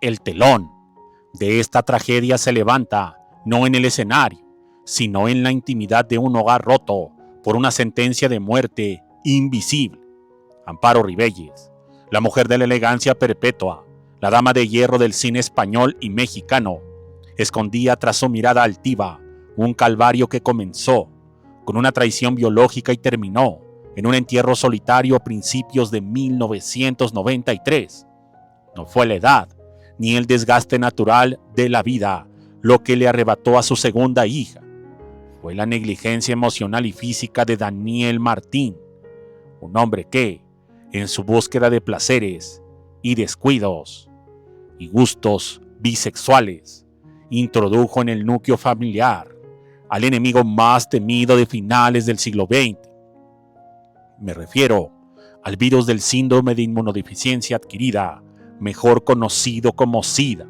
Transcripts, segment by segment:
el telón de esta tragedia se levanta no en el escenario, sino en la intimidad de un hogar roto por una sentencia de muerte invisible. Amparo Rivelles, la mujer de la elegancia perpetua, la dama de hierro del cine español y mexicano, escondía tras su mirada altiva un calvario que comenzó con una traición biológica y terminó en un entierro solitario a principios de 1993. No fue la edad ni el desgaste natural de la vida lo que le arrebató a su segunda hija. Fue la negligencia emocional y física de Daniel Martín, un hombre que, en su búsqueda de placeres y descuidos y gustos bisexuales, introdujo en el núcleo familiar al enemigo más temido de finales del siglo XX. Me refiero al virus del síndrome de inmunodeficiencia adquirida, mejor conocido como SIDA.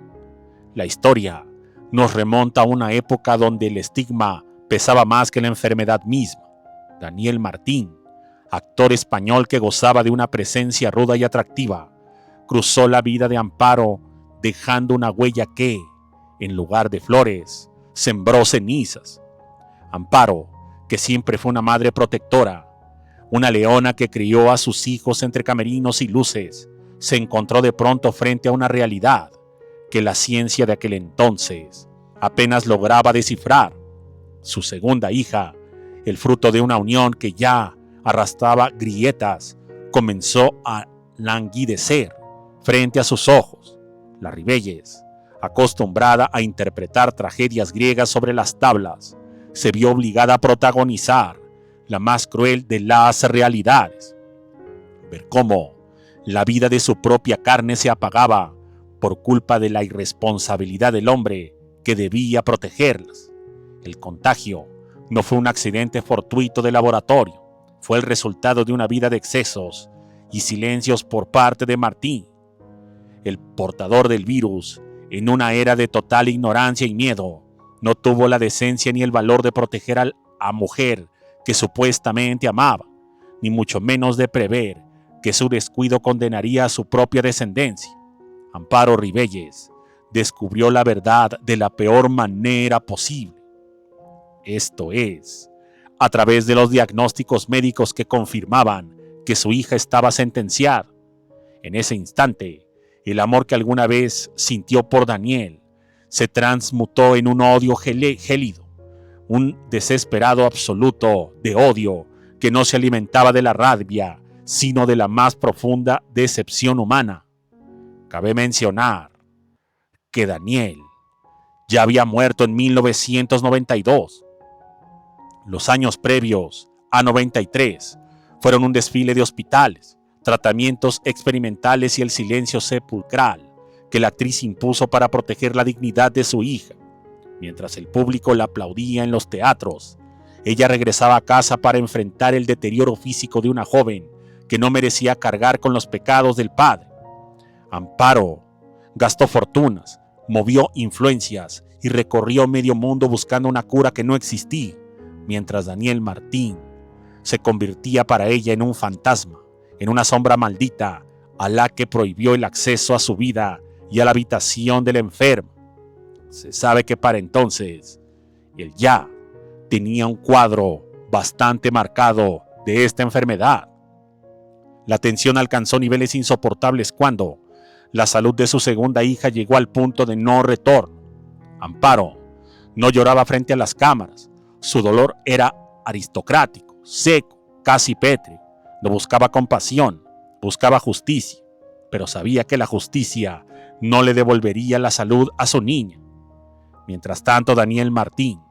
La historia nos remonta a una época donde el estigma pesaba más que la enfermedad misma. Daniel Martín, actor español que gozaba de una presencia ruda y atractiva, cruzó la vida de Amparo dejando una huella que, en lugar de flores, sembró cenizas. Amparo, que siempre fue una madre protectora, una leona que crió a sus hijos entre camerinos y luces, se encontró de pronto frente a una realidad que la ciencia de aquel entonces apenas lograba descifrar. Su segunda hija, el fruto de una unión que ya arrastraba grietas, comenzó a languidecer frente a sus ojos. La Rivelles, acostumbrada a interpretar tragedias griegas sobre las tablas, se vio obligada a protagonizar la más cruel de las realidades. Ver cómo la vida de su propia carne se apagaba por culpa de la irresponsabilidad del hombre que debía protegerlas. El contagio no fue un accidente fortuito de laboratorio, fue el resultado de una vida de excesos y silencios por parte de Martín. El portador del virus, en una era de total ignorancia y miedo, no tuvo la decencia ni el valor de proteger a la mujer que supuestamente amaba, ni mucho menos de prever que su descuido condenaría a su propia descendencia. Amparo Rivelles descubrió la verdad de la peor manera posible. Esto es, a través de los diagnósticos médicos que confirmaban que su hija estaba sentenciada. En ese instante, el amor que alguna vez sintió por Daniel se transmutó en un odio gélido, un desesperado absoluto de odio que no se alimentaba de la rabia, sino de la más profunda decepción humana. Cabe mencionar que Daniel ya había muerto en 1992. Los años previos a 93 fueron un desfile de hospitales, tratamientos experimentales y el silencio sepulcral que la actriz impuso para proteger la dignidad de su hija. Mientras el público la aplaudía en los teatros, ella regresaba a casa para enfrentar el deterioro físico de una joven que no merecía cargar con los pecados del padre. Amparo gastó fortunas, movió influencias y recorrió medio mundo buscando una cura que no existía, mientras Daniel Martín se convertía para ella en un fantasma, en una sombra maldita a la que prohibió el acceso a su vida y a la habitación del enfermo. Se sabe que para entonces él ya tenía un cuadro bastante marcado de esta enfermedad. La tensión alcanzó niveles insoportables cuando la salud de su segunda hija llegó al punto de no retorno. Amparo no lloraba frente a las cámaras. Su dolor era aristocrático, seco, casi pétreo. No buscaba compasión, buscaba justicia, pero sabía que la justicia no le devolvería la salud a su niña. Mientras tanto, Daniel Martín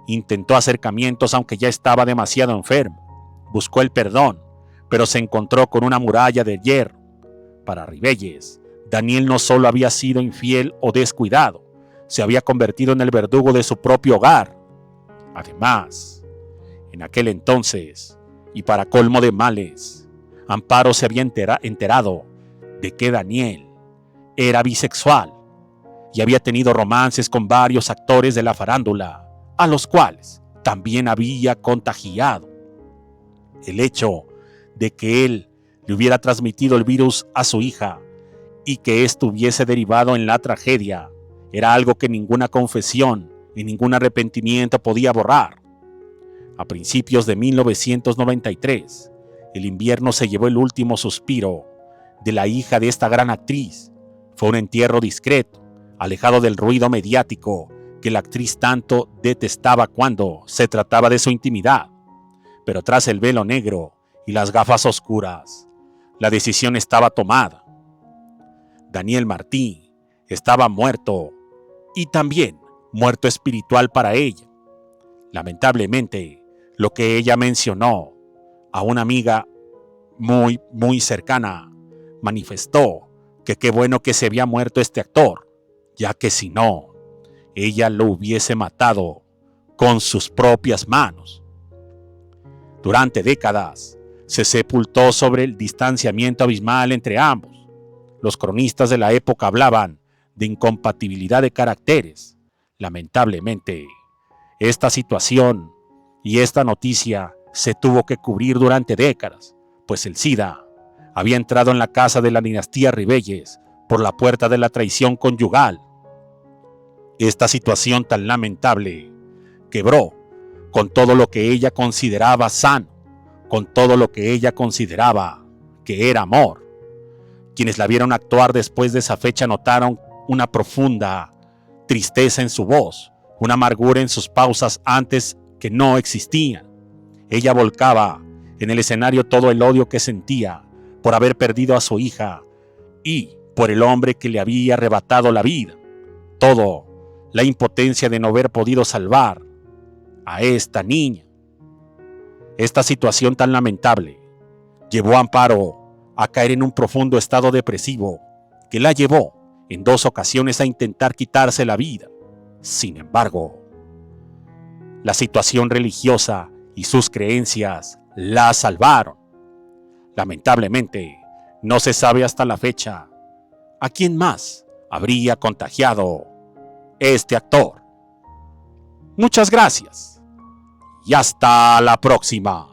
intentó acercamientos aunque ya estaba demasiado enfermo. Buscó el perdón, pero se encontró con una muralla de hierro. Para Rivelles, Daniel no solo había sido infiel o descuidado, se había convertido en el verdugo de su propio hogar. Además, en aquel entonces, y para colmo de males, Amparo se había enterado de que Daniel era bisexual y había tenido romances con varios actores de la farándula, a los cuales también había contagiado. El hecho de que él le hubiera transmitido el virus a su hija y que esto hubiese derivado en la tragedia era algo que ninguna confesión y ningún arrepentimiento podía borrar. A principios de 1993, el invierno se llevó el último suspiro de la hija de esta gran actriz. Fue un entierro discreto, alejado del ruido mediático que la actriz tanto detestaba cuando se trataba de su intimidad. Pero tras el velo negro y las gafas oscuras, la decisión estaba tomada. Daniel Martí estaba muerto, y también muerto espiritual para ella. Lamentablemente, lo que ella mencionó a una amiga muy cercana, manifestó que qué bueno que se había muerto este actor, ya que si no, ella lo hubiese matado con sus propias manos. Durante décadas, se sepultó sobre el distanciamiento abismal entre ambos. Los cronistas de la época hablaban de incompatibilidad de caracteres. Lamentablemente, esta situación y esta noticia se tuvo que cubrir durante décadas, pues el SIDA había entrado en la casa de la dinastía Ribelles por la puerta de la traición conyugal. Esta situación tan lamentable quebró con todo lo que ella consideraba sano, con todo lo que ella consideraba que era amor. Quienes la vieron actuar después de esa fecha notaron una profunda tristeza en su voz, una amargura en sus pausas antes que no existían. Ella volcaba en el escenario todo el odio que sentía por haber perdido a su hija y por el hombre que le había arrebatado la vida. Todo, la impotencia de no haber podido salvar a esta niña. Esta situación tan lamentable llevó a Amparo a caer en un profundo estado depresivo que la llevó en 2 ocasiones a intentar quitarse la vida. Sin embargo, la situación religiosa y sus creencias la salvaron. Lamentablemente, no se sabe hasta la fecha a quién más habría contagiado este actor. Muchas gracias y hasta la próxima.